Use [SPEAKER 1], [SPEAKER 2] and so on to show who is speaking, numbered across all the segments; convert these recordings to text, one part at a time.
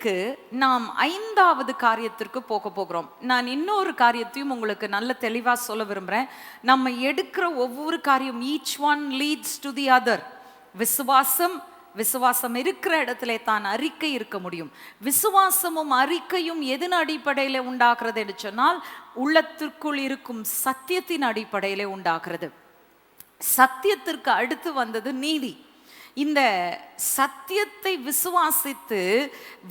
[SPEAKER 1] இன்றைக்கு நாம் 5வது காரியத்திற்கு போக போகிறோம். நான் இன்னொரு காரியத்தையும் உங்களுக்கு நல்ல தெளிவா சொல்ல விரும்புறேன். நம்ம எடுக்கிற ஒவ்வொரு காரியம் each one leads to the other. விசுவாசம் இருக்கிற இடத்துல தான் அறிக்கை இருக்க முடியும். விசுவாசமும் அறிக்கையும் எதன் அடிப்படையில் உண்டாகிறது என்று சொன்னால் உள்ளத்திற்குள் இருக்கும் சத்தியத்தின் அடிப்படையில் உண்டாகிறது. சத்தியத்திற்கு அடுத்து வந்தது நீதி. இந்த சத்தியத்தை விசுவாசித்து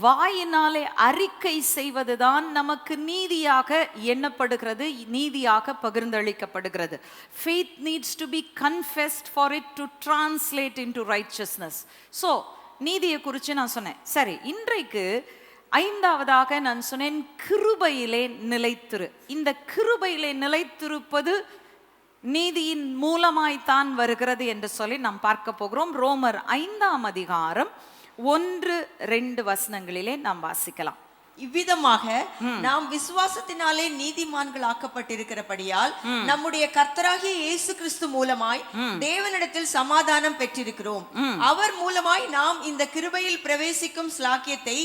[SPEAKER 1] வாயினாலே அறிக்கை செய்வதுதான் நமக்கு நீதியாக எண்ணப்படுகிறது, நீதியாக பகிர்ந்தளிக்கப்படுகிறது. Faith needs to be confessed for it to translate into righteousness. So நீதியை குறித்து நான் சொன்னேன். சரி, இன்றைக்கு 5வதாக நான் சொன்னேன் கிருபையிலே நிலைத்திரு. இந்த கிருபையிலே நிலைத்திருப்பது நீதியின் மூலமாய்த்தான் வருகிறது என்று சொல்லி நாம் பார்க்க போகிறோம். ரோமர் 5ஆம் அதிகாரம் 1-2 வசனங்களிலே நாம் வாசிக்கலாம்.
[SPEAKER 2] இவ்விதமாக நாம் விசுவாசத்தினாலே நீதிமான்கள் ஆக்கப்பட்டிருக்கிறபடியால் நம்முடைய கர்த்தராகிய இயேசு கிறிஸ்து மூலமாய் தேவனிடத்தில் சமாதானம் பெற்றிருக்கிறோம். அவர் மூலமாய் நாம் இந்த கிருபையில் பிரவேசிக்கும் ஸ்லாக்கியத்தை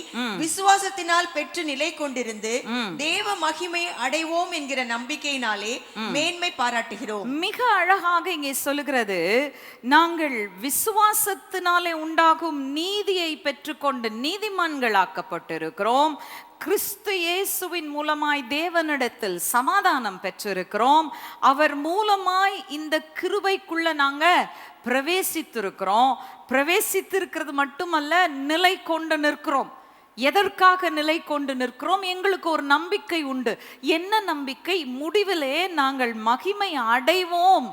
[SPEAKER 2] விசுவாசத்தினால் பெற்று நிலை கொண்டிருந்து தேவ மகிமை அடைவோம் என்கிற நம்பிக்கையினாலே மேன்மை பாராட்டுகிறோம்.
[SPEAKER 1] மிக அழகாக இங்கே சொல்லுகிறது, நாங்கள் விசுவாசத்தினாலே உண்டாகும் நீதியை பெற்றுக்கொண்டு நீதிமான்கள் ஆக்கப்பட்டிருக்கிறோம். கிறிஸ்து இயேசுவின் மூலமாய் தேவனிடத்தில் சமாதானம் பெற்றிருக்கிறோம். அவர் மூலமாய் இந்த கிருபைக்குள்ள நாங்க பிரவேசித்திருக்கிறோம். பிரவேசித்திருக்கிறது மட்டுமல்ல, நிலை கொண்டு நிற்கிறோம். எதற்காக நிலை கொண்டு நிற்கிறோம்? எங்களுக்கு ஒரு நம்பிக்கை உண்டு. என்ன நம்பிக்கை? முடிவிலே நாங்கள் மகிமை அடைவோம்.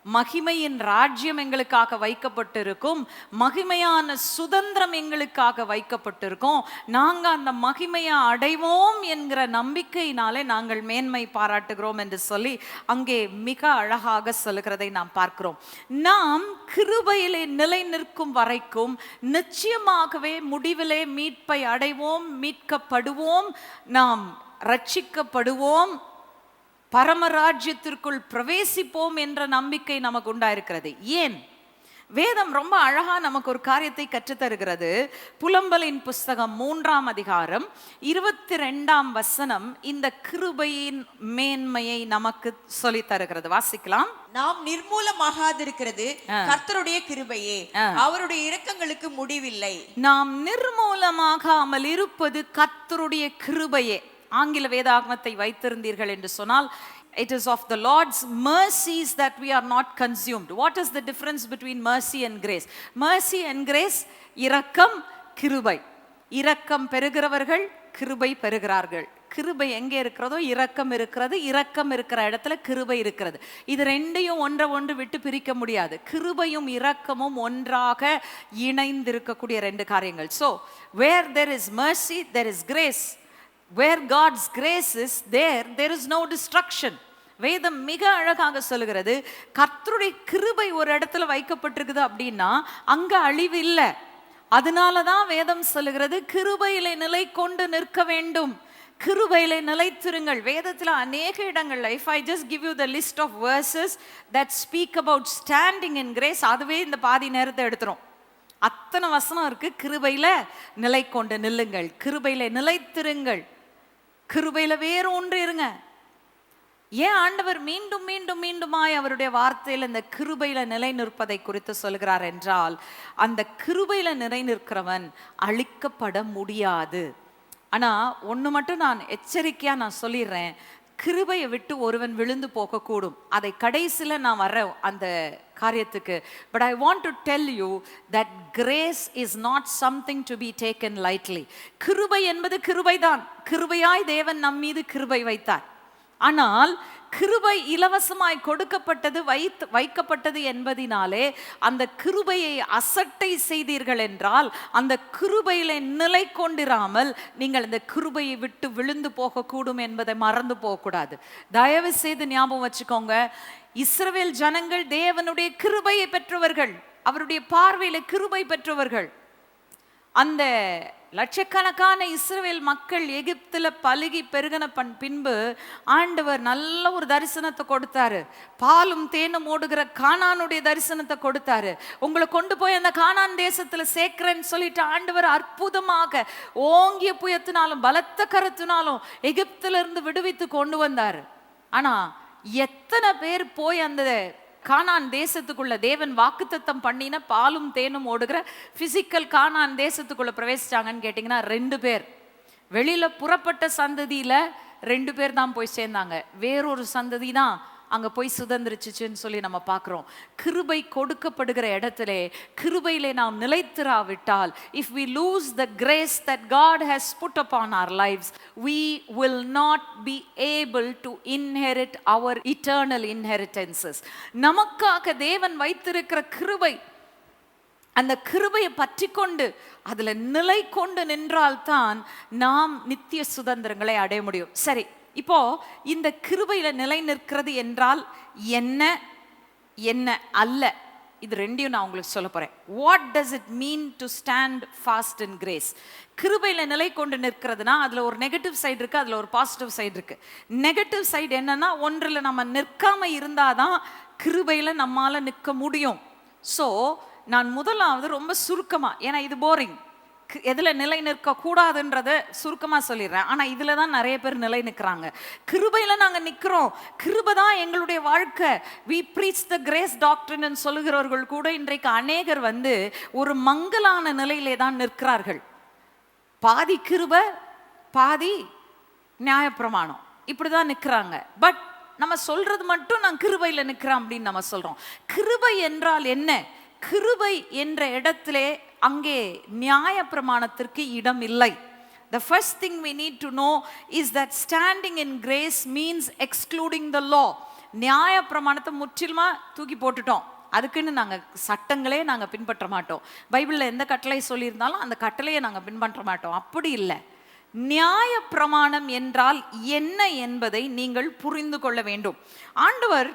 [SPEAKER 1] மகிமையின் ராஜ்யம் எங்களுக்காக வைக்கப்பட்டிருக்கும். மகிமையான சுதந்திரம் எங்களுக்காக வைக்கப்பட்டிருக்கும். நாங்கள் அந்த மகிமையை அடைவோம் என்கிற நம்பிக்கையினாலே நாங்கள் மேன்மை பாராட்டுகிறோம் என்று சொல்லி அங்கே மிக அழகாக சொல்லுகிறதை நாம் பார்க்கிறோம். நாம் கிருபையிலே நிலை நிற்கும் வரைக்கும் நிச்சயமாகவே முடிவிலே மீட்பை அடைவோம், மீட்கப்படுவோம், நாம் ரட்சிக்கப்படுவோம், பரமராஜ்யத்திற்குள் பிரவேசிப்போம் என்ற நம்பிக்கை நமக்கு உண்டாயிருக்கிறது. ஏன்? வேதம் ரொம்ப அழகா நமக்கு ஒரு காரியத்தை கற்றுத்தருகிறது. புலம்பலின் புஸ்தகம் 3ஆம் அதிகாரம் 22ஆம் வசனம் இந்த கிருபையின் மேன்மையை நமக்கு சொல்லி தருகிறது. வாசிக்கலாம்.
[SPEAKER 2] நாம் நிர்மூலமாகாதிருக்கிறது கர்த்தருடைய கிருபையே, அவருடைய இரக்கங்களுக்கு முடிவில்லை.
[SPEAKER 1] நாம் நிர்மூலமாகாமல் இருப்பது கர்த்தருடைய கிருபையே. ஆங்கில வேதாகமத்தை வைத்திருந்தீர்கள் என்று சொன்னால், it is of the Lord's mercies that we are not consumed. What is the difference between mercy and grace? Mercy and grace, இரக்கம், கிருபை. இரக்கம் பெறுகிறவர்கள் கிருபை பெறுகிறார்கள். கிருபை எங்கே இருக்கிறதோ இரக்கம் இருக்கிறது, இரக்கம் இருக்கிற இடத்துல கிருபை இருக்கிறது. இது ரெண்டையும் ஒன்று விட்டு பிரிக்க முடியாது. கிருபையும் இரக்கமும் ஒன்றாக இணைந்திருக்கக்கூடிய 2 காரியங்கள். So where there is mercy, there is grace. Where God's grace is, there is no destruction. வேதம் மிக அழகாக சொல்லுகிறது, கர்த்தருடைய கிருபை ஒரு இடத்துல வைக்கப்பட்டிருக்குது அப்படின்னா அங்க அழிவு இல்லை. அதனாலதான் வேதம் சொல்லுகிறது கிருபையிலே நிலை கொண்டு நிற்க வேண்டும், கிருபையிலே நிலைத்திருங்கள். வேதத்துல அநேக இடங்கள்ல, if I just give you the list of verses that speak about standing in grace, அதுவே இந்த பாதி நேரத்தை எடுத்துரும். அத்தனை வசனம் இருக்கு. கிருபையில நிலை கொண்டு நில்லுங்கள், கிருபையில நிலைத்திருங்கள், கிருபையில வேறு ஒன்று இருங்க. ஏன் ஆண்டவர் மீண்டும் மீண்டும் மீண்டுமாய் அவருடைய வார்த்தையில் இந்த கிருபையில நிலை நிற்பதை குறித்து சொல்கிறார் என்றால், அந்த கிருபையில நிலை நிற்கிறவன் அழிக்கப்பட முடியாது. ஆனா ஒண்ணு மட்டும் நான் எச்சரிக்கையா நான் சொல்லிடுறேன், கிருபையை விட்டு ஒருவன் விழுந்து போகக்கூடும். அதை கடைசியில் நான் வர்றேன் அந்த காரியத்துக்கு. But I want to tell you that grace is not something to be taken lightly. கிருபை என்பது கிருபைதான். கிருபையாய் தேவன் நம் மீது கிருபை வைத்தார். ஆனால் கிருபை இலவசமாய் கொடுக்கப்பட்டது, வைக்கப்பட்டது என்பதினாலே அந்த கிருபையை அசட்டை செய்தீர்கள் என்றால், அந்த கிருபையிலே நிலை கொண்டிராமல் நீங்கள் அந்த கிருபையை விட்டு விழுந்து போகக்கூடும் என்பதை மறந்து போகக்கூடாது. தயவு செய்து ஞாபகம் வச்சுக்கோங்க, இஸ்ரவேல் ஜனங்கள் தேவனுடைய கிருபையை பெற்றவர்கள், அவருடைய பார்வையில கிருபை பெற்றவர்கள். அந்த லட்சக்கணக்கான இஸ்ரவேல் மக்கள் எகிப்துல பலுகி பெருகின பின்பு ஆண்டவர் நல்ல ஒரு தரிசனத்தை கொடுத்தாரு. பாலும் தேனும் ஓடுகிற கானானுடைய தரிசனத்தை கொடுத்தாரு. உங்களை கொண்டு போய் அந்த கானான் தேசத்துல சேர்க்கிறேன்னு சொல்லிட்டு ஆண்டவர் அற்புதமாக ஓங்கிய புயத்தினாலும் பலத்த கரத்தினாலும் எகிப்துல இருந்து விடுவித்து கொண்டு வந்தாரு. ஆனா எத்தனை பேர் போய் அந்த கானான் தேசத்துக்குள்ள தேவன் வாக்குத்தத்தம் பண்ணின பாலும் தேனும் ஓடுகிற பிசிக்கல் கானான் தேசத்துக்குள்ள பிரவேசிச்சாங்கன்னு கேட்டீங்கன்னா 2 பேர். வெளியில புறப்பட்ட சந்ததியில 2 பேர் தான் போய் சேர்ந்தாங்க. வேறொரு சந்ததி தான் அங்க போய் சுதந்திரிச்சுன்னு சொல்லி நம்ம பார்க்கிறோம். கிருபை கொடுக்கப்படுகிற இடத்திலே கிருபையிலே நாம் நிலைத்திராவிட்டால், if we lose the grace that God has put upon our lives, we will not be able to inherit our eternal inheritances. நமக்காக தேவன் வைத்திருக்கிற கிருபை, அந்த கிருபையை பற்றி கொண்டு அதுல நிலை கொண்டு நின்றால்தான் நாம் நித்திய சுதந்திரங்களை அடைய முடியும். சரி, இப்போ இந்த கிருபையில நிலை நிற்கிறது என்றால் என்ன என்ன அல்ல, இது ரெண்டையும் நான் உங்களுக்கு சொல்ல போறேன். What does it mean to stand fast in grace? கிருபையில நிலை கொண்டு நிற்கிறதுனா அதுல ஒரு நெகட்டிவ் சைடு இருக்கு, அதுல ஒரு பாசிட்டிவ் சைடு இருக்கு. நெகட்டிவ் சைடு என்னன்னா, ஒன்றுல நம்ம நிற்காம இருந்தாதான் கிருபையில நம்மால நிற்க முடியும். ஸோ நான் முதலாவது ரொம்ப சுருக்கமா, ஏன்னா இது போரிங், எதுல நிலை நிற்க கூடாதுன்றத சுருக்கமா சொல்லிடுறேன். ஆனா இதுல தான் நிறைய பேர் நிலை நிற்கிறாங்க. கிருபையில நாங்க நிக்கிறோம், கிருபை தான் எங்களுடைய வாழ்க்கை, we preach the grace doctrine ன்னு சொல்லுகிறவர்கள் கூட இன்றைக்கு அநேகர் ஒரு மங்கலான நிலையிலே தான் நிற்கிறார்கள். பாதி கிருபை பாதி நியாயப்பிரமாணம் இப்படிதான் நிற்கிறாங்க. பட் நம்ம சொல்றது மட்டும் நான் கிருபையில நிற்கிறேன் அப்படின்னு நம்ம சொல்றோம். கிருபை என்றால் என்ன? கிருபை என்ற இடத்திலே அங்கே நியாய பிரமாணத்திற்கு இடம் இல்லை. The first thing we need to know is that standing in grace means excluding the law. நியாய பிரமாணத்தை முற்றிலுமா தூக்கி போட்டுட்டோம், அதுக்குன்னு நாங்கள் சட்டங்களே நாங்கள் பின்பற்ற மாட்டோம். பைபிளில் எந்த கட்டளை சொல்லியிருந்தாலும் அந்த கட்டளையை நாங்கள் பின்பற்ற மாட்டோம். அப்படி இல்லை. நியாய பிரமாணம் என்றால் என்ன என்பதை நீங்கள் புரிந்து கொள்ள வேண்டும். ஆண்டவர்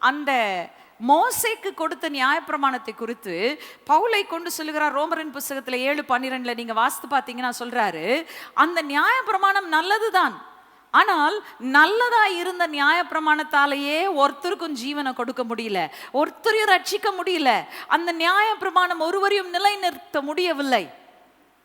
[SPEAKER 1] அந்த மோசேக்கு கொடுத்த நியாயப்பிரமாணத்தை குறித்து பவுலை கொண்டு சொல்லுகிறார். ரோமரின் புத்தகத்துல 7:12 நீங்க வாசித்து பார்த்தீங்கன்னா சொல்றாரு, அந்த நியாயப்பிரமாணம் நல்லதுதான், ஆனால் நல்லதா இருந்த நியாயப்பிரமாணத்தாலேயே ஒருத்தருக்கும் ஜீவனை கொடுக்க முடியல, ஒருத்தரையும் ரட்சிக்க முடியல, அந்த நியாயப்பிரமாணம் ஒருவரையும் நிலைநிறுத்த முடியவில்லை.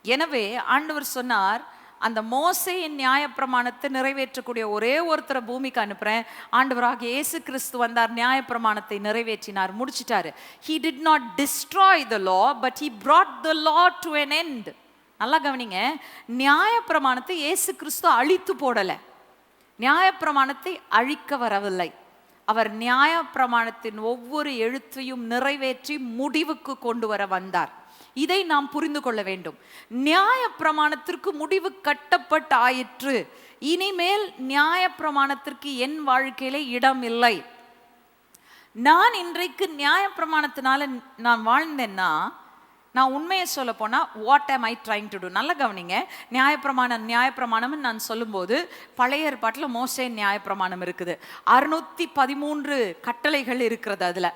[SPEAKER 1] எனவே ஆண்டவர் சொன்னார், அந்த மோசேயின் நியாயப்பிரமாணத்தை நிறைவேற்றக்கூடிய ஒரே ஒருத்தரை பூமிக்கு அனுப்புறேன். ஆண்டவராக இயேசு கிறிஸ்து வந்தார், நியாயப்பிரமாணத்தை நிறைவேற்றினார், முடிச்சிட்டாரு. He did not destroy the law, but he brought the law to an end. நல்லா கவனிங்க, நியாயப்பிரமாணத்தை இயேசு கிறிஸ்து அழித்து போடல, நியாயப்பிரமாணத்தை அழிக்க வரவில்லை. அவர் நியாயப்பிரமாணத்தின் ஒவ்வொரு எழுத்தையும் நிறைவேற்றி முடிவுக்கு கொண்டு வர வந்தார். இதை நாம் புரிந்து கொள்ள வேண்டும். நியாய பிரமாணத்திற்கு முடிவு கட்டப்பட்டு ஆயிற்று, இனிமேல் நியாய பிரமாணத்திற்கு என் வாழ்க்கையிலே இடம் இல்லை. நான் இன்றைக்கு நியாய பிரமாணத்தினால நான் வாழ்ந்தேன்னா, நான் உண்மையை சொல்ல போனா what am I trying to do? நல்ல கவனிங்க, நியாயப்பிரமாணம் நான் சொல்லும்போது பழைய ஏற்பாட்டில் மோசே நியாயப்பிரமாணம் இருக்குது, 613 கட்டளைகள் இருக்கிறது. அதுல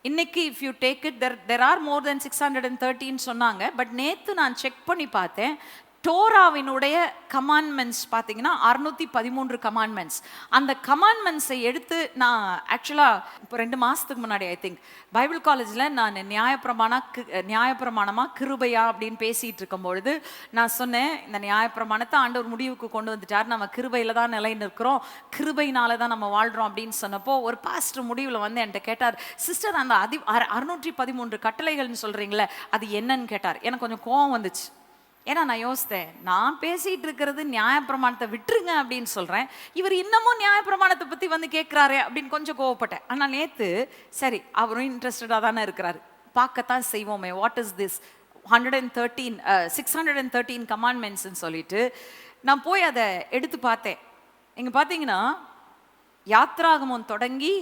[SPEAKER 1] இன்னைக்கு if you take it, there are more than 613 சொன்னாங்க. பட் நேத்து நான் செக் பண்ணி பார்த்தேன், டோராவினுடைய கமாண்ட்மெண்ட்ஸ் பார்த்தீங்கன்னா 613 கமாண்ட்மெண்ட்ஸ். அந்த கமாண்ட்மெண்ட்ஸை எடுத்து நான் ஆக்சுவலாக இப்போ 2 மாதத்துக்கு முன்னாடி ஐ திங்க் பைபிள் காலேஜில் நான் நியாயப்பிரமாணமாக கிருபையா அப்படின்னு பேசிகிட்டு இருக்கும்பொழுது நான் சொன்னேன், இந்த நியாயப்பிரமாணத்தை ஆண்டவர் முடிவுக்கு கொண்டு வந்துட்டார், நம்ம கிருபையில் தான் நிலை நிற்கிறோம், கிருபையினால தான் நம்ம வாழ்கிறோம் அப்படின்னு சொன்னப்போ ஒரு பாஸ்டர் முடிவில் என்கிட்ட கேட்டார், சிஸ்டர் அந்த 613 கட்டளைகள்னு சொல்கிறீங்களே அது என்னன்னு கேட்டார். எனக்கு கொஞ்சம் கோவம் வந்துச்சு. ஏன்னா நான் யோசித்தேன், நான் பேசிகிட்டு இருக்கிறது நியாயப்பிரமாணத்தை விட்டுருங்க அப்படின்னு சொல்கிறேன், இவர் இன்னமும் நியாயப்பிரமாணத்தை பற்றி கேட்குறாரு அப்படின்னு கொஞ்சம் கோவப்பட்டேன். ஆனால் நேற்று சரி அவரும் இன்ட்ரெஸ்டடாக தானே இருக்கிறாரு, பார்க்கத்தான் செய்வோமே, வாட் இஸ் திஸ் 613 கமாண்ட்மெண்ட்ஸ்ன்னு சொல்லிட்டு நான் போய் அதை எடுத்து பார்த்தேன். இங்கே பார்த்தீங்கன்னா யாத்ராகமம் தொடங்கி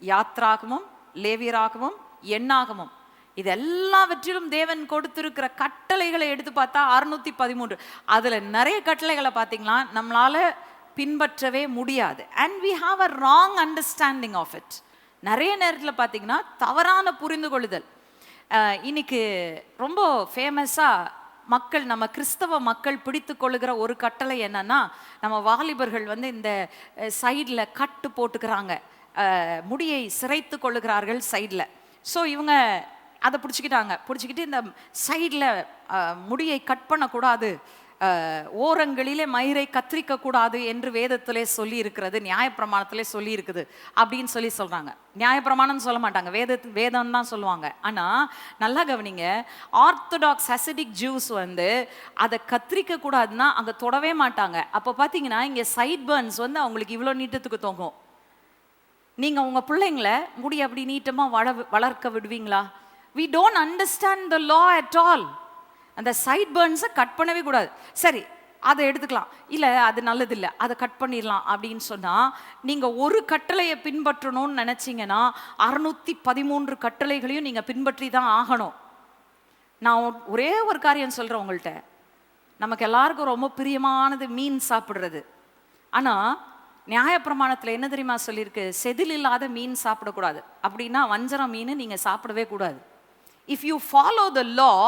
[SPEAKER 1] யாத்ராகமம், லேவியராகமம், எண்ணாகமம், இது எல்லாவற்றிலும் தேவன் கொடுத்திருக்கிற கட்டளைகளை எடுத்து பார்த்தா 613. அதுல நிறைய கட்டளைகளை பார்த்தீங்களா நம்மளால பின்பற்றவே முடியாது. And we have a wrong understanding of it. நிறைய நேரத்தில் பார்த்தீங்கன்னா தவறான புரிந்து கொள்ளுதல். இன்னைக்கு ரொம்ப ஃபேமஸா மக்கள், நம்ம கிறிஸ்தவ மக்கள் பிடித்து கொள்ளுகிற ஒரு கட்டளை என்னன்னா, நம்ம வாலிபர்கள் வந்து இந்த சைடில் கட்டு போட்டுக்கிறாங்க, முடியை சிரைத்து கொள்ளுகிறார்கள் சைடில். ஸோ இவங்க அதை பிடிச்சிக்கிட்டு இந்த சைடில் முடியை கட் பண்ணக்கூடாது, ஓரங்களிலே மயிரை கத்திரிக்க கூடாது என்று வேதத்திலே சொல்லி இருக்கிறது, நியாயப்பிரமாணத்திலே சொல்லி இருக்குது அப்படின்னு சொல்றாங்க. நியாயப்பிரமாணம் சொல்ல மாட்டாங்க, வேதம் தான் சொல்லுவாங்க. ஆனா நல்லா கவனிங்க, ஆர்த்தடாக்ஸ் ஹசிடிக் ஜூஸ் வந்து அதை கத்திரிக்க கூடாதுன்னா அங்க தொடவே மாட்டாங்க. அப்போ பாத்தீங்கன்னா இங்க சைட் பர்ன்ஸ் வந்து அவங்களுக்கு இவ்வளோ நீட்டத்துக்கு தொங்கும். நீங்க உங்க பிள்ளைங்களை முடி அப்படி நீட்டமா வளர்க்க விடுவீங்களா? we don't understand the law at all. அந்த சைட் பர்ன்ஸை கட் பண்ணவே கூடாது. சரி, அதை எடுத்துக்கலாம், இல்லை அது நல்லதில்லை, அதை கட் பண்ணிடலாம் அப்படின்னு சொன்னால், நீங்கள் ஒரு கட்டளையை பின்பற்றணும்னு நினச்சிங்கன்னா 613 கட்டளைகளையும் நீங்கள் பின்பற்றி தான் ஆகணும். நான் ஒரே ஒரு காரியம் சொல்கிறேன் உங்கள்கிட்ட, நமக்கு எல்லாருக்கும் ரொம்ப பிரியமானது மீன் சாப்பிட்றது. ஆனால் நியாயப்பிரமாணத்தில் என்ன தெரியுமா சொல்லியிருக்கு? செதில் இல்லாத மீன் சாப்பிடக்கூடாது. அப்படின்னா வஞ்சரம் மீன் நீங்கள் சாப்பிடவே கூடாது. If you follow the law,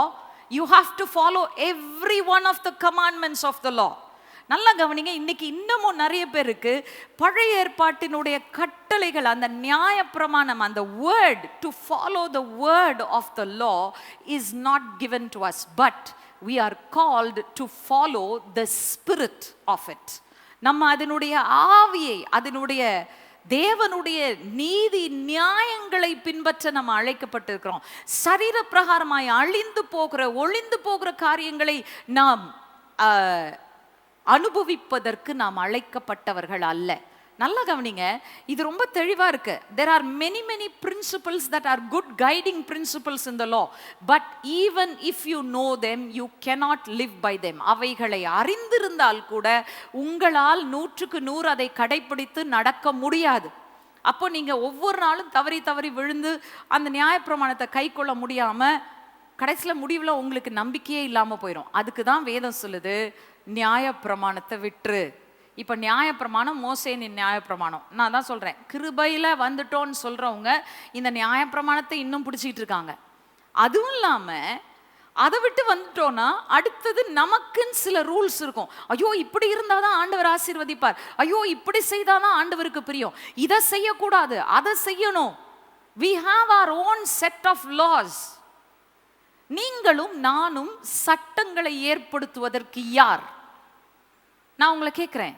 [SPEAKER 1] you have to follow every one of the commandments of the law. நல்லா கவனிங்க, இன்னைக்கு இன்னமும் நிறைய பேருக்கு பழைய ஏற்பாட்டினுடைய கட்டளைகள், அந்த நியாயப்பிரமாணம், அந்த word, to follow the word of the law is not given to us, but we are called to follow the spirit of it. நம்ம அதனுடைய ஆவியை, அதனுடைய தேவனுடைய நீதி நியாயங்களை பின்பற்ற நம்ம அழைக்கப்பட்டிருக்கிறோம். சரீர பிரகாரமாய் ஒளிந்து போகிற காரியங்களை நாம் அனுபவிப்பதற்கு நாம் அழைக்கப்பட்டவர்கள் அல்ல. நல்லா கவனிங்க, இது ரொம்ப தெளிவா இருக்கு. there are many principles that are good guiding principles in the law, but even if you know them, you cannot live by them. அவைகளை அறிந்திருந்தால் கூட உங்களால் 100க்கு 100 அதை கடைபிடித்து நடக்க முடியாது. அப்போ நீங்க ஒவ்வொரு நாளும் தவறி விழுந்து அந்த நியாயப்பிரமாணத்தை கை கொள்ள முடியாம கடைசியில் முடிவில் உங்களுக்கு நம்பிக்கையே இல்லாம போயிடும். அதுக்கு தான் வேதம் சொல்லுது, நியாயப்பிரமாணத்தை விட்டுரு. இப்போ நியாயப்பிரமாணம், மோசேயின் நியாயப்பிரமாணம், நான் தான் சொல்கிறேன், கிருபையில் வந்துட்டோன்னு சொல்கிறவங்க இந்த நியாயப்பிரமாணத்தை இன்னும் பிடிச்சிக்கிட்டு இருக்காங்க. அதுவும் இல்லாமல் அதை விட்டு வந்துட்டோன்னா அடுத்தது நமக்குன்னு சில ரூல்ஸ் இருக்கும். ஐயோ இப்படி இருந்தால் தான் ஆண்டவர் ஆசீர்வதிப்பார், ஐயோ இப்படி செய்தால் தான் ஆண்டவருக்கு பிரியம், இதை செய்யக்கூடாது அதை செய்யணும். we have our own set of laws. நீங்களும் நானும் சட்டங்களை ஏற்படுத்துவதற்கு யார்? நான் உங்களை கேட்குறேன்,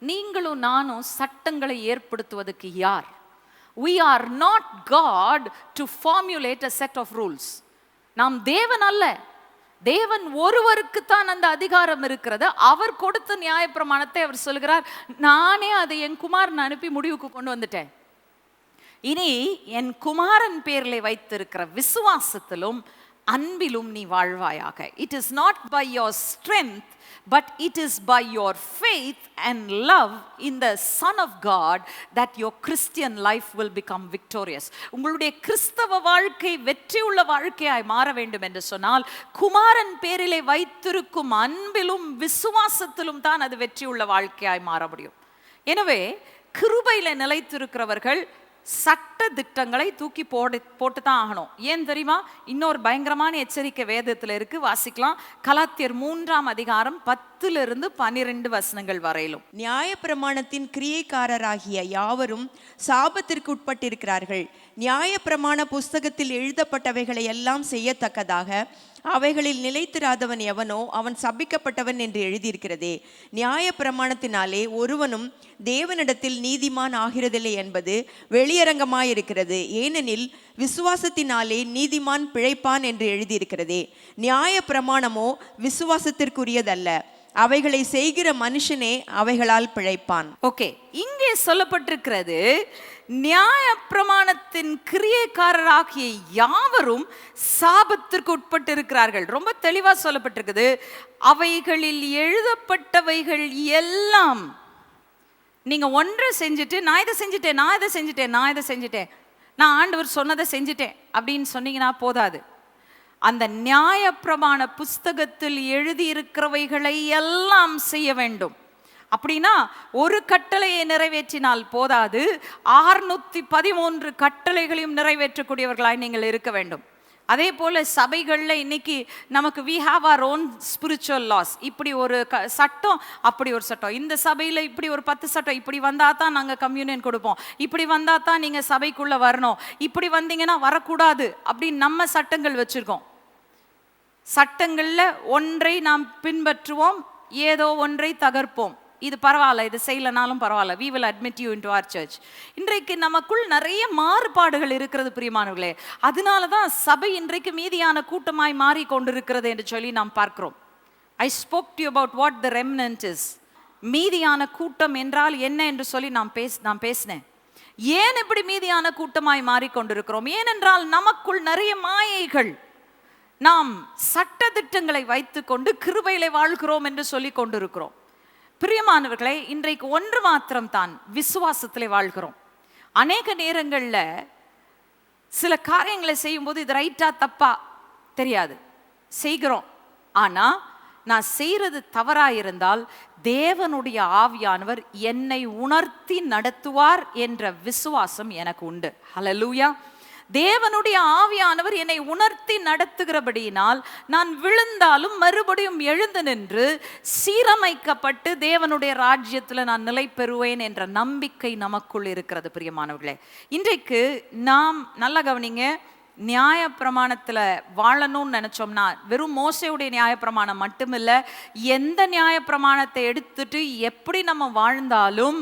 [SPEAKER 1] நீங்களும் நானும் சட்டங்களை ஏற்படுத்துவதற்கு யார்? we are not God to formulate a set of rules. நாம் தேவன் அல்ல. தேவன் ஒருவருக்கு தான் அந்த அதிகாரம் இருக்கிறது. அவர் கொடுத்த நியாயப்பிரமாணத்தை அவர் சொல்கிறார், நானே அதை என் குமாரன் அனுப்பி முடிவுக்கு கொண்டு வந்துட்டேன். இனி என் குமாரன் பேரிலே வைத்திருக்கிற விசுவாசத்திலும் அன்பிலும் நீ வாழ்வாயாக. It is not by your strength, but it is by your faith and love in the Son of God that your Christian life will become victorious. உங்களுடைய கிறிஸ்தவ வாழ்க்கை வெற்றியுள்ள வாழ்க்கையாய் மாற வேண்டும் என்று சொன்னால், குமாரன் பேரிலே வைத்திருக்கும் அன்பிலும் விசுவாசத்திலும் தான் அது வெற்றியுள்ள வாழ்க்கையாய் மாற முடியும். எனவே கிருபையில நிலைத்திருக்கிறவர்கள் சட்ட திட்டங்களை தூக்கி போட்டு தான் ஆகணும். ஏன் தெரியுமா? இன்னொரு பயங்கரமான எச்சரிக்கை வேதத்தில் இருக்கு, வாசிக்கலாம். கலாத்தியர் 3ஆம் அதிகாரம் 10-12 வசனங்கள் வரையிலும்.
[SPEAKER 2] நியாயப்பிரமாணத்தின் கிரியைக்காரராகிய யாவரும் சாபத்திற்கு உட்பட்டிருக்கிறார்கள். நியாயப்பிரமாண புஸ்தகத்தில் எழுதப்பட்டவைகளை எல்லாம் செய்யத்தக்கதாக அவைகளில் நிலைத்திராதவன் எவனோ அவன் சபிக்கப்பட்டவன் என்று எழுதியிருக்கிறதே. நியாயப்பிரமாணத்தினாலே ஒருவனும் தேவனிடத்தில் நீதிமான் ஆகிறதில்லை என்பது வெளியரங்கமாயிருக்கிறது. ஏனெனில் விசுவாசத்தினாலே நீதிமான் பிழைப்பான் என்று எழுதியிருக்கிறதே. நியாயப்பிரமாணமோ விசுவாசத்திற்குரியதல்ல, அவைகளை செய்கிற மனுஷனே அவைகளால் பிழைப்பான்.
[SPEAKER 1] ஓகே, இங்கே சொல்லப்பட்டிருக்கிறது, நியாயப்பிரமாணத்தின் கிரியைக்காரராகிய யாவரும் சாபத்திற்கு உட்பட்டிருக்கிறார்கள். ரொம்ப தெளிவா சொல்லப்பட்டிருக்குது. அவைகளில் எழுதப்பட்டவைகள் எல்லாம், நீங்க ஒன்றை செஞ்சுட்டு நான் இதை செஞ்சுட்டேன், நான் ஆண்டவர் சொன்னதை செஞ்சுட்டேன் அப்படின்னு சொன்னீங்கன்னா போதாது. அந்த நியாயப்பிரமாண புஸ்தகத்தில் எழுதியிருக்கிறவைகளை எல்லாம் செய்ய வேண்டும். அப்படின்னா ஒரு கட்டளையை நிறைவேற்றினால் போதாது, 613 கட்டளைகளையும் நிறைவேற்றக்கூடியவர்களாய் நீங்கள் இருக்க வேண்டும். அதே போல சபைகளில் இன்னைக்கு நமக்கு we have our own spiritual laws. இப்படி ஒரு சட்டம், அப்படி ஒரு சட்டம், இந்த சபையில் இப்படி ஒரு 10 சட்டம், இப்படி வந்தால் தான் நாங்கள் கம்யூனியன் கொடுப்போம், இப்படி வந்தால் தான் நீங்கள் சபைக்குள்ளே வரணும், இப்படி வந்தீங்கன்னா வரக்கூடாது அப்படின்னு நம்ம சட்டங்கள் வச்சுருக்கோம். சட்டங்களில் ஒன்றை நாம் பின்பற்றுவோம், ஏதோ ஒன்றை தகர்ப்போம். இது பரவாயில்ல, இது செய்யலனாலும் பரவாயில்ல, we will admit you into our church. இன்றைக்கு நமக்குள் நிறைய மாறுபாடுகள் இருக்கிறது பிரியமானவர்களே. அதனால தான் சபை இன்றைக்கு மீதியான கூட்டமாய் மாறி கொண்டிருக்கிறது என்று சொல்லி நாம் பார்க்கிறோம். I spoke to you about what the remnant is. மீதியான கூட்டம் என்றால் என்ன என்று சொல்லி நான் பேசினேன். ஏன் இப்படி மீதியான கூட்டமாய் மாறிக்கொண்டிருக்கிறோம்? ஏனென்றால் நமக்குள் நிறைய மாயைகள், நாம் சட்டதிட்டங்களை வைத்துக்கொண்டு கிருபையிலே வாழ்கிறோம் என்று சொல்லி கொண்டிருக்கிறோம். பிரியமானவர்களே, இன்றைக்கு ஒன்று மாத்திரம் தான், விசுவாசத்திலே வாழ்கிறோம். அநேக நேரங்களில் சில காரியங்களை செய்யும்போது இது ரைட்டா தப்பா தெரியாது, செய்கிறோம். ஆனால் நான் செய்கிறது தவறாயிருந்தால் தேவனுடைய ஆவியானவர் என்னை உணர்த்தி நடத்துவார் என்ற விசுவாசம் எனக்கு உண்டு. ஹல்லேலூயா. தேவனுடைய ஆவியானவர் என்னை உணர்த்தி நடத்துகிறபடியினால் நான் விழுந்தாலும் மறுபடியும் எழுந்து நின்று சீரமைக்கப்பட்டு தேவனுடைய ராஜ்யத்தில் நான் நிலை பெறுவேன் என்ற நம்பிக்கை நமக்குள் இருக்கிறது பிரியமானவர்களே. இன்றைக்கு நாம் நல்லா கவனிங்க, நியாயப்பிரமாணத்தில் வாழணும்னு நினச்சோம்னா வெறும் மோசேயுடைய நியாயப்பிரமாணம் மட்டுமில்லை, எந்த நியாயப்பிரமாணத்தை எடுத்துட்டு எப்படி நம்ம வாழ்ந்தாலும்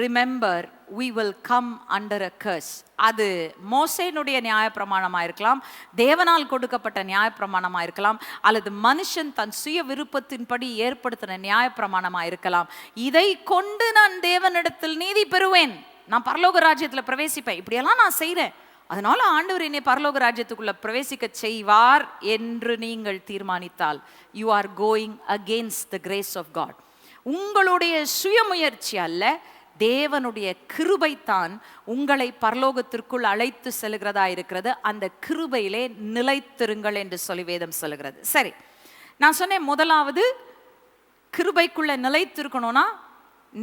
[SPEAKER 1] remember we will come under a curse. அது மோசேனுடைய நியாயப்பிரமாணமாக இருக்கலாம், தேவனால் கொடுக்கப்பட்ட நியாயப்பிரமாணமாக இருக்கலாம், அல்லது மனுஷன் தன் சுய விருப்பத்தின்படி ஏற்படுத்தின நியாயப்பிரமாணமாக இருக்கலாம். இதை கொண்டு நான் தேவனிடத்தில் நீதி பெறுவேன், நான் பரலோக ராஜ்யத்தில் பிரவேசிப்பேன், இப்படியெல்லாம் நான் செய்கிறேன், அதனால ஆண்டவர் என்னை பரலோக ராஜ்யத்துக்குள்ள பிரவேசிக்க செய்வார் என்று நீங்கள் தீர்மானித்தால் you are going against the grace of God. உங்களுடைய சுயமுயற்சி அல்ல, தேவனுடைய கிருபை தான் உங்களை பரலோகத்திற்குள் அழைத்து செல்கிறதா இருக்கிறது. அந்த கிருபையிலே நிலைத்திருங்கள் என்று சொல்லி வேதம் சொல்கிறது. சரி, நான் சொன்னேன் முதலாவது கிருபைக்குள்ள நிலைத்திருக்கணும்னா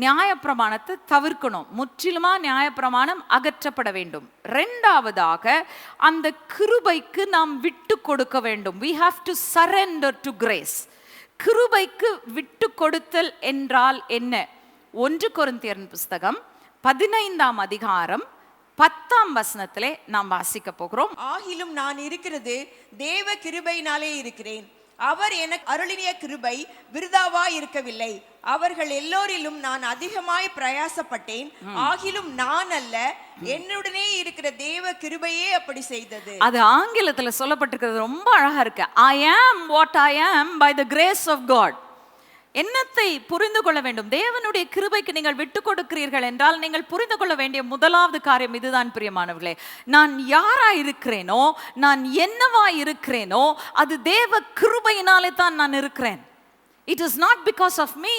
[SPEAKER 1] நியாயப்பிரமாணத்தை தவிர்க்கணும், முற்றிலுமா நியாயப்பிரமாணம் அகற்றப்பட வேண்டும். ரெண்டாவதாக அந்த கிருபைக்கு நாம் விட்டு கொடுக்க வேண்டும். we have to surrender to grace. கிருபைக்கு விட்டு கொடுத்தல் என்றால் என்ன? 1 கொரிந்தியர் புஸ்தகம் 15ஆம் அதிகாரம் 10ஆம் வசனத்திலே நாம் வாசிக்க போகிறோம்.
[SPEAKER 2] ஆகிலும் நான் இருக்கிறது தேவ கிருபையினாலே இருக்கிறேன், அவர் எனக்கு அருளிய கிருபை விருதாவா இருக்கவில்லை, அவர்கள் எல்லோரிலும் நான் அதிகமாய் பிரயாசப்பட்டேன், ஆகிலும் நான் அல்ல, என்னுடனே இருக்கிற தேவ கிருபையே அப்படி செய்தது.
[SPEAKER 1] அது ஆங்கிலத்துல சொல்லப்பட்டிருக்கிறது ரொம்ப அழகா இருக்கு. I am what I am by the grace of God. என்னத்தை புரிந்து கொள்ள வேண்டும்? தேவனுடைய கிருபைக்கு நீங்கள் விட்டு கொடுக்கிறீர்கள் என்றால் நீங்கள் புரிந்து கொள்ள வேண்டிய முதலாவது காரியம் இதுதான் பிரியமானவர்களே. நான் யாரா இருக்கிறேனோ, நான் என்னவா இருக்கிறேனோ, அது தேவ கிருபையினாலே தான் நான் இருக்கிறேன். It is not because of me.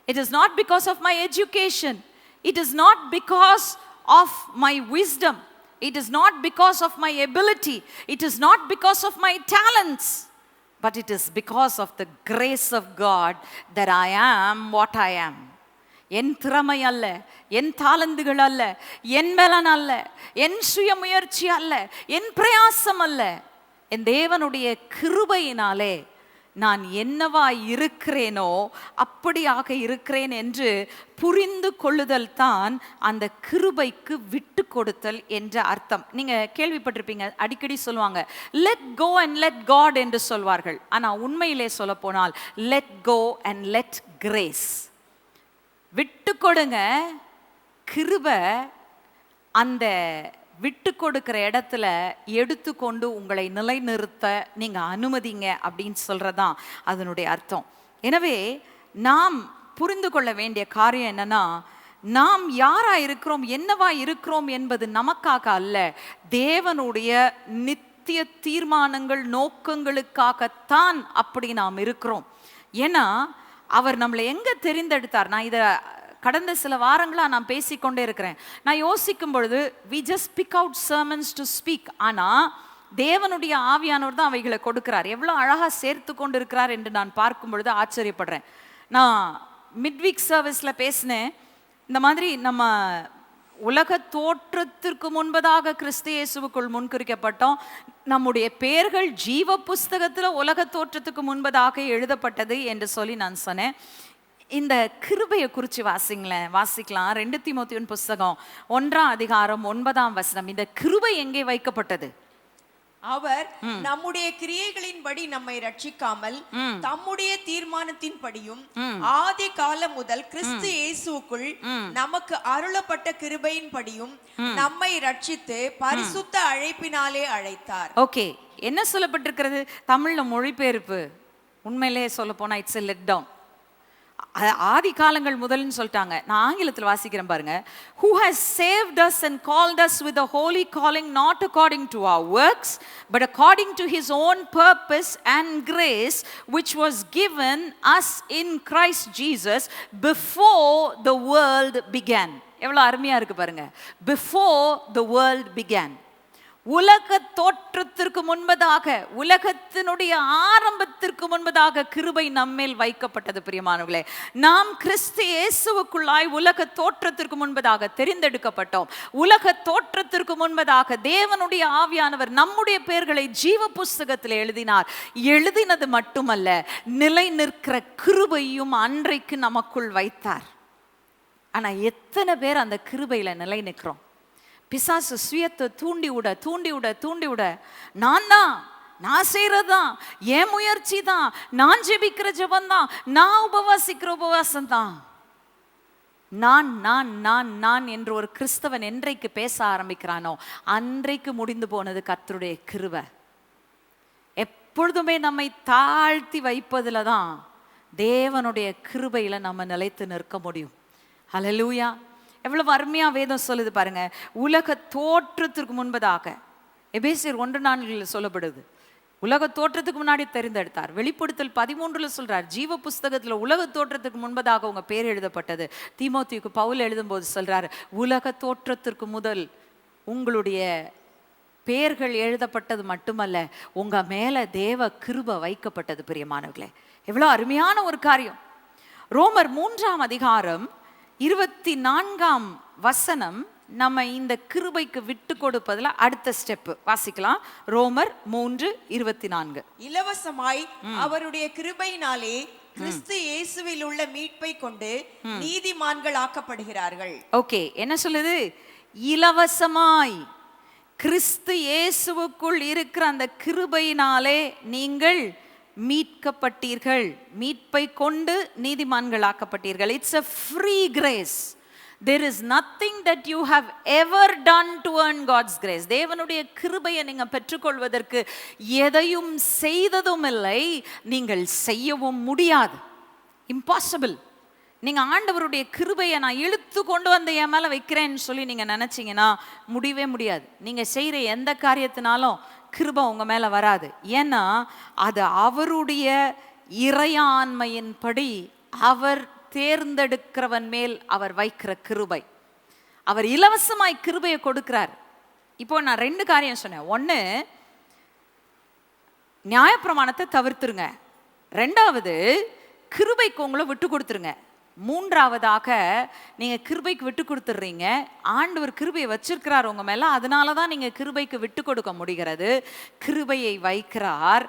[SPEAKER 1] It is not because of my education. It is not because of my wisdom. It is not because of my ability. It is not because of my talents. But it is because of the grace of God that I am what I am. என் திறமை அல்ல, என் தாளந்துகள் அல்ல, என் பலன் அல்ல, என் சுயமுயற்சி அல்ல, என் பிரயாசம் அல்ல, என் தேவனுடைய கிருபையினாலே நான் என்னவா இருக்கிறேனோ அப்படியாக இருக்கிறேன் என்று புரிந்து கொள்ளுதல் தான் அந்த கிருபைக்கு விட்டு கொடுத்தல் என்ற அர்த்தம். நீங்க கேள்விப்பட்டிருப்பீங்க, அடிக்கடி சொல்லுவாங்க let go and let God என்று சொல்வார்கள். ஆனா உண்மையிலே சொல்ல போனால் let go and let grace. விட்டு கொடுங்க, கிருபை அந்த விட்டு கொடுக்கிற இடத்துல எடுத்துக்கொண்டு உங்களை நிலைநிறுத்த நீங்க அனுமதிங்க அப்படின்னு சொல்றதான் அதனுடைய அர்த்தம். எனவே நாம் புரிந்து கொள்ள வேண்டிய காரியம் என்னன்னா, நாம் யாரா இருக்கிறோம், என்னவா இருக்கிறோம் என்பது நமக்காக அல்ல, தேவனுடைய நித்திய தீர்மானங்கள் நோக்கங்களுக்காகத்தான் அப்படி நாம் இருக்கிறோம். ஏன்னா அவர் நம்மளை எங்க தெரிந்தெடுத்தார்? நான் இதை கடந்த சில வாரங்களாக நான் பேசிக்கொண்டே இருக்கிறேன். நான் யோசிக்கும் பொழுது we just pick out sermons to speak. ஆனால் தேவனுடைய ஆவியானவர் தான் அவைகளை கொடுக்கிறார். எவ்வளோ அழகாக சேர்த்து கொண்டு இருக்கிறார் என்று நான் பார்க்கும் பொழுது ஆச்சரியப்படுறேன். நான் மிட்வீக் சர்வீஸில் பேசினேன், இந்த மாதிரி நம்ம உலக தோற்றத்திற்கு முன்பதாக கிறிஸ்து இயேசுவுக்குள் முன்குறிக்கப்பட்டோம். நம்முடைய பெயர்கள் ஜீவ புஸ்தகத்துல உலக தோற்றத்துக்கு முன்பதாக எழுதப்பட்டது என்று சொல்லி நான் சொன்னேன். இந்த கிருபையை குறித்து வாசிக்கலாம். 2 தீமோத்தேயுவின் புஸ்தகம் 1ஆம் அதிகாரம் 9ஆம் வசனம். இந்த கிருபை எங்கே வைக்கப்பட்டது?
[SPEAKER 2] அவர் நம்முடைய கிரியைகளின்படி நம்மை ரட்சிக்காமல் தம்முடைய தீர்மானத்தின்படியும் ஆதி காலம் முதல் கிறிஸ்து இயேசுவுக்குள் நமக்கு அருளப்பட்ட கிருபையின்படியும் நம்மை ரட்சித்து பரிசுத்த அழைப்பினாலே அழைத்தார்.
[SPEAKER 1] ஓகே, என்ன சொல்லப்பட்டிருக்கிறது? தமிழ்ல மொழிபெயர்ப்பு உண்மையிலேயே சொல்ல போனா இட்ஸ் எ லெட் டவுன். ஆதி காலங்கள் முதல்னு சொல்லிட்டாங்க. நான் ஆங்கிலத்தில் வாசிக்கிறேன் பாருங்க. Who has saved us and called us with a holy calling, not according to our works, but according to his own purpose and grace, which was given us in Christ Jesus before the world began. எவ்வளவு அருமையா இருக்கு பாருங்க. Before the world began. உலக தோற்றத்திற்கு முன்பதாக, உலகத்தினுடைய ஆரம்பத்திற்கு முன்பதாக கிருபை நம்மேல் வைக்கப்பட்டது. பிரியமானவர்களே, நாம் கிறிஸ்து இயேசுவுக்குள்ளாய் உலக தோற்றத்திற்கு முன்பதாக தெரிந்தெடுக்கப்பட்டோம். உலக தோற்றத்திற்கு முன்பதாக தேவனுடைய ஆவியானவர் நம்முடைய பெயர்களை ஜீவ புஸ்தகத்தில் எழுதினார். எழுதினது மட்டுமல்ல, நிலை நிற்கிற கிருபையும் அன்றைக்கு நமக்குள் வைத்தார். ஆனா எத்தனை பேர் அந்த கிருபையில நிலை நிற்கிறோம்? பிசாசு சுயத்தை தூண்டி விட நான் செய்யறதுதான், என் முயற்சி தான், நான் ஜெபிக்கிற ஜெபந்தான், நான் உபவாசிக்கிற உபவாசம் தான். நான் என்று ஒரு கிறிஸ்தவன் என்றைக்கு பேச ஆரம்பிக்கிறானோ அன்றைக்கு முடிந்து போனது கர்த்தருடைய கிருபை. எப்பொழுதுமே நம்மை தாழ்த்தி வைப்பதுல தான் தேவனுடைய கிருபையில நம்ம நிலைத்து நிற்க முடியும். ஹல்லேலூயா. எவ்வளவு அருமையா வேதம் சொல்லுது பாருங்க. உலக தோற்றத்திற்கு முன்பதாக, எபேசியர் 1:4 சொல்லப்படுது, உலக தோற்றத்துக்கு முன்னாடி தெரிந்தெடுத்தார். வெளிப்படுத்தல் 13 சொல்றார், ஜீவ புஸ்தகத்துல உலக தோற்றத்துக்கு முன்பதாக உங்க பேர் எழுதப்பட்டது. தீமோத்தேயுக்கு பவுல் எழுதும்போது சொல்றாரு, உலக தோற்றத்திற்கு முதல் உங்களுடைய பெயர்கள் எழுதப்பட்டது மட்டுமல்ல, உங்க மேல தேவ கிருபை வைக்கப்பட்டது. பிரியமானவர்களே, எவ்வளவு அருமையான ஒரு காரியம். ரோமர் 3ஆம் அதிகாரம் 24ஆம் வசனம் நம்ம இந்த கிருபைக்கு விட்டு கொடுப்பதுல அடுத்த ஸ்டெப் வாசிக்கலாம். ரோமர் 3:24.
[SPEAKER 2] இலவசமாய் அவருடைய கிருபையினாலே கிறிஸ்து இயேசுவில் உள்ள மீட்பை கொண்டு நீதிமான்கள் ஆக்கப்படுகிறார்கள்.
[SPEAKER 1] ஓகே, என்ன சொல்லுது? இலவசமாய் கிறிஸ்து இயேசுவுக்குள் இருக்கிற அந்த கிருபையினாலே நீங்கள் மீட்கப்பட்டீர்கள், மீட்பை கொண்டு நீதிமான்கள் ஆக்கப்பட்டீர்கள். It's a free grace. There is nothing that you have ever done to earn God's grace. தேவனுடைய கிருபையை நீங்க பெற்றுக்கொள்வதற்கு எதையும் செய்ததும் இல்லை, நீங்கள் செய்யவும் முடியாது. இம்பாசிபிள். நீங்க ஆண்டவருடைய கிருபையை நான் இழுத்து கொண்டு வந்து என் மேல வைக்கிறேன்னு சொல்லி நீங்க நினைச்சீங்கன்னா முடியவே முடியாது. நீங்க செய்யற எந்த காரியத்தினாலும் கிருபை உங்க மேல வராது. ஏன்னா அது அவருடைய இறையாண்மையின்படி அவர் தேர்ந்தெடுக்கிறவன் மேல் அவர் வைக்கிற கிருபை. அவர் இலவசமாய் கிருபையை கொடுக்கிறார். இப்போ நான் 2 காரியம் சொன்னேன். 1, நியாயப்பிரமாணத்தை தவிர்த்துருங்க. 2வது, கிருபைக்கு உங்களை விட்டு கொடுத்துருங்க. 3வதாக, நீங்க கிருபைக்கு விட்டு கொடுத்துடுறீங்க, ஆண்டவர் கிருபையை வச்சிருக்கிறார் உங்க மேல, அதனாலதான் நீங்க கிருபைக்கு விட்டு கொடுக்க முடிகிறது. கிருபையை வைக்கிறார்,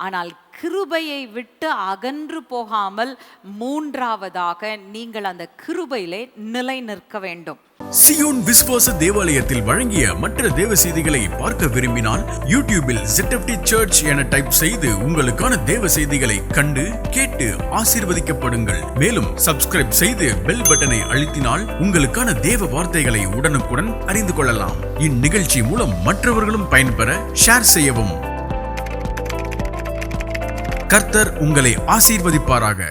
[SPEAKER 1] ஆனால் கிருபையை விட்டு அகன்று போகாமல் 3வதாக நீங்கள் அந்த கிருபையிலே நிலை நிற்க வேண்டும்.
[SPEAKER 3] சியோன் விசுவாச தேவாலயத்தில் வழங்கிய மற்ற தேவ செய்திகளை பார்க்க விரும்பினால் யூடியூபில் ZFT சர்ச் என டைப் செய்து உங்களுக்கான தேவ செய்திகளை கண்டு கேட்டு ஆசீர்வதிக்கப்படுங்கள். மேலும் சப்ஸ்கிரைப் செய்து பெல் பட்டனை அழுத்தினால் உங்களுக்கான தேவ வார்த்தைகளை உடனுக்குடன் அறிந்து கொள்ளலாம். இந்நிகழ்ச்சி மூலம் மற்றவர்களும் பயன்பெற ஷேர் செய்யவும். கர்த்தர் உங்களை ஆசீர்வதிப்பாராக.